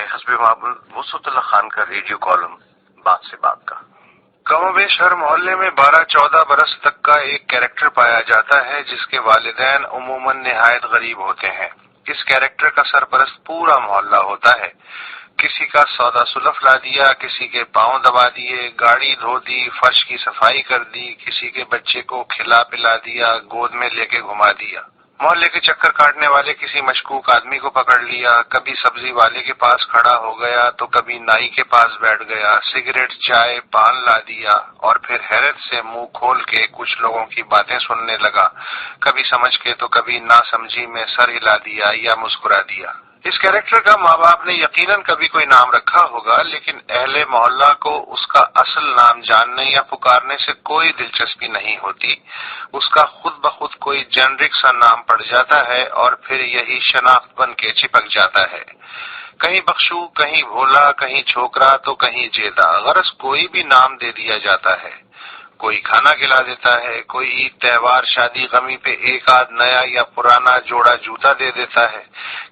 حسب معمول وسعت اللہ خان کا ریڈیو کالم بات سے بات کا۔ کم و بیش ہر محلے میں 12-14 برس تک کا ایک کیریکٹر پایا جاتا ہے جس کے والدین عموماً نہایت غریب ہوتے ہیں۔ اس کیریکٹر کا سرپرست پورا محلہ ہوتا ہے۔ کسی کا سودا سلف لا دیا، کسی کے پاؤں دبا دیے، گاڑی دھو دی، فرش کی صفائی کر دی، کسی کے بچے کو کھلا پلا دیا، گود میں لے کے گھما دیا۔ محلے کے چکر کاٹنے والے کسی مشکوک آدمی کو پکڑ لیا، کبھی سبزی والے کے پاس کھڑا ہو گیا تو کبھی نائی کے پاس بیٹھ گیا، سگریٹ چائے پان لا دیا اور پھر حیرت سے منہ کھول کے کچھ لوگوں کی باتیں سننے لگا، کبھی سمجھ کے تو کبھی نہ سمجھی میں سر ہلا دیا یا مسکرا دیا۔ اس کیریکٹر کا ماں باپ نے یقیناً کبھی کوئی نام رکھا ہوگا، لیکن اہل محلہ کو اس کا اصل نام جاننے یا پکارنے سے کوئی دلچسپی نہیں ہوتی۔ اس کا خود بخود کوئی جنرک سا نام پڑ جاتا ہے اور پھر یہی شناخت بن کے چپک جاتا ہے۔ کہیں بخشو، کہیں بھولا، کہیں چھوکرا تو کہیں جیدا، غرض کوئی بھی نام دے دیا جاتا ہے۔ کوئی کھانا کھلا دیتا ہے، کوئی عید تہوار شادی غمی پہ ایک آدھ نیا یا پرانا جوڑا جوتا دے دیتا ہے۔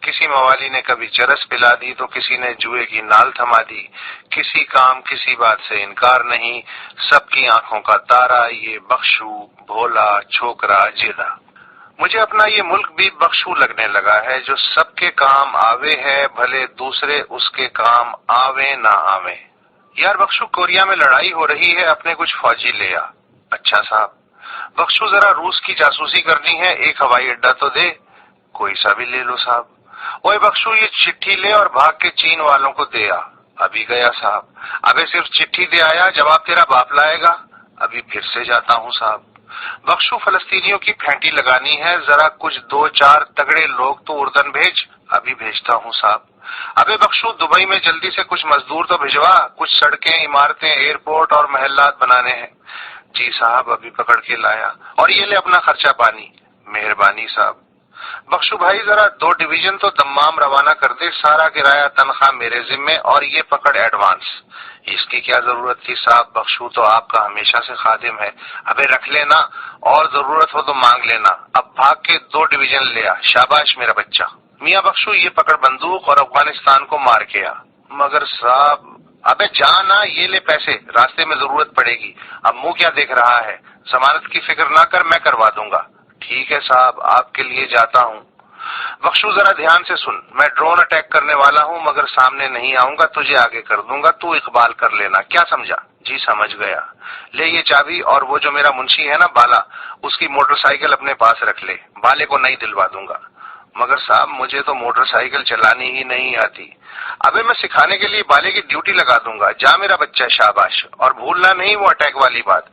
کسی موالی نے کبھی چرس پلا دی تو کسی نے جوئے کی نال تھما دی۔ کسی کام کسی بات سے انکار نہیں، سب کی آنکھوں کا تارا یہ بخشو، بھولا، چھوکرا، جیدا۔ مجھے اپنا یہ ملک بھی بخشو لگنے لگا ہے جو سب کے کام آوے ہے، بھلے دوسرے اس کے کام آویں نہ آویں۔ یار بخشو، کوریا میں لڑائی ہو رہی ہے، اپنے کچھ فوجی لے آ۔ اچھا صاحب۔ بخشو، ذرا روس کی جاسوسی کرنی ہے، ایک ہوائی اڈہ تو دے۔ کوئی سا بھی لے لو صاحب۔ اوے بخشو، یہ چٹھی لے اور بھاگ کے چین والوں کو دے آ۔ ابھی گیا صاحب۔ ابے صرف چٹھی دے آیا، جواب تیرا باپ لائے گا۔ ابھی پھر سے جاتا ہوں صاحب۔ بخشو، فلسطینیوں کی پھینٹی لگانی ہے، ذرا کچھ 2-4 تگڑے لوگ تو اردن بھیج۔ ابھی بھیجتا ہوں صاحب۔ ابے بخشو، دبئی میں جلدی سے کچھ مزدور تو بھجوا، کچھ سڑکیں، عمارتیں، ایئرپورٹ اور محلات بنانے ہیں۔ جی صاحب، ابھی پکڑ کے لایا۔ اور یہ لے اپنا خرچہ پانی۔ مہربانی صاحب۔ بخشو بھائی، ذرا 2 ڈویژن تو دمام روانہ کر دے، سارا کرایہ تنخواہ میرے ذمے اور یہ پکڑ ایڈوانس۔ اس کی کیا ضرورت تھی صاحب، بخشو تو آپ کا ہمیشہ سے خادم ہے۔ ابے رکھ لینا، اور ضرورت ہو تو مانگ لینا۔ اب بھاگ کے 2 ڈویژن لے آ، شاباش میرا بچہ۔ میاں بخشو، یہ پکڑ بندوق اور افغانستان کو مار کے آ۔ مگر صاحب۔ ابے جانا، یہ لے پیسے، راستے میں ضرورت پڑے گی۔ اب منہ کیا دیکھ رہا ہے، ضمانت کی فکر نہ کر، میں کروا دوں گا۔ ٹھیک ہے صاحب، آپ کے لیے جاتا ہوں۔ بخشو ذرا دھیان سے سن، میں ڈرون اٹیک کرنے والا ہوں، مگر سامنے نہیں آؤں گا، تجھے آگے کر دوں گا، تو اقبال کر لینا، کیا سمجھا؟ جی سمجھ گیا۔ لے یہ چابی، اور وہ جو میرا منشی ہے نا بالا، اس کی موٹر سائیکل اپنے پاس رکھ لے، بالے کو نہیں دلوا دوں گا۔ مگر صاحب، مجھے تو موٹر سائیکل چلانی ہی نہیں آتی۔ ابے میں سکھانے کے لیے بالے کی ڈیوٹی لگا دوں گا، جا میرا بچہ، شاباش۔ اور بھولنا نہیں وہ اٹیک والی بات۔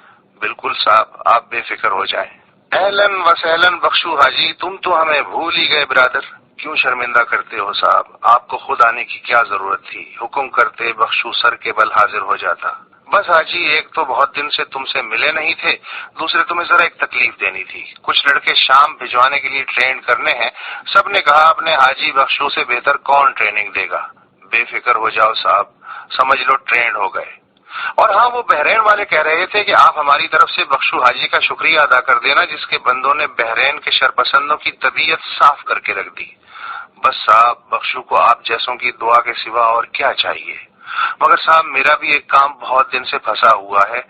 بالکل صاحب، آپ بے فکر ہو جائیں۔ اہلاً و سہلاً بخشو حاجی، تم تو ہمیں بھول ہی گئے برادر۔ کیوں شرمندہ کرتے ہو صاحب، آپ کو خود آنے کی کیا ضرورت تھی، حکم کرتے بخشو سر کے بل حاضر ہو جاتا۔ بس حاجی، ایک تو بہت دن سے تم سے ملے نہیں تھے، دوسرے تمہیں ذرا ایک تکلیف دینی تھی۔ کچھ لڑکے شام بھجوانے کے لیے ٹرینڈ کرنے ہیں، سب نے کہا اپنے حاجی بخشو سے بہتر کون ٹریننگ دے گا۔ بے فکر ہو جاؤ صاحب، سمجھ لو ٹرینڈ ہو گئے۔ اور ہاں، وہ بحرین والے کہہ رہے تھے کہ آپ ہماری طرف سے بخشو حاجی کا شکریہ ادا کر دینا، جس کے بندوں نے بحرین کے شرپسندوں کی طبیعت صاف کر کے رکھ دی۔ بس صاحب، بخشو کو آپ جیسوں کی دعا کے سوا اور کیا چاہیے۔ مگر صاحب، میرا بھی ایک کام بہت دن سے پھنسا ہوا ہے،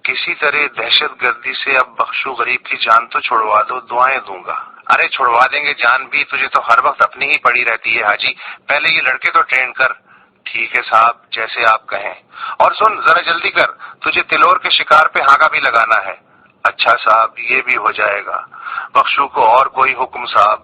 کسی طرح دہشت گردی سے اب بخشو غریب کی جان تو چھڑوا دو، دعائیں دوں گا۔ ارے چھڑوا دیں گے جان بھی، تجھے تو ہر وقت اپنی ہی پڑی رہتی ہے حاجی، پہلے یہ لڑکے تو ٹرین کر۔ ٹھیک ہے صاحب، جیسے آپ کہیں۔ اور سن، ذرا جلدی کر، تجھے تلور کے شکار پہ ہانگا بھی لگانا ہے۔ اچھا صاحب، یہ بھی ہو جائے گا۔ بخشو کو اور کوئی حکم صاحب؟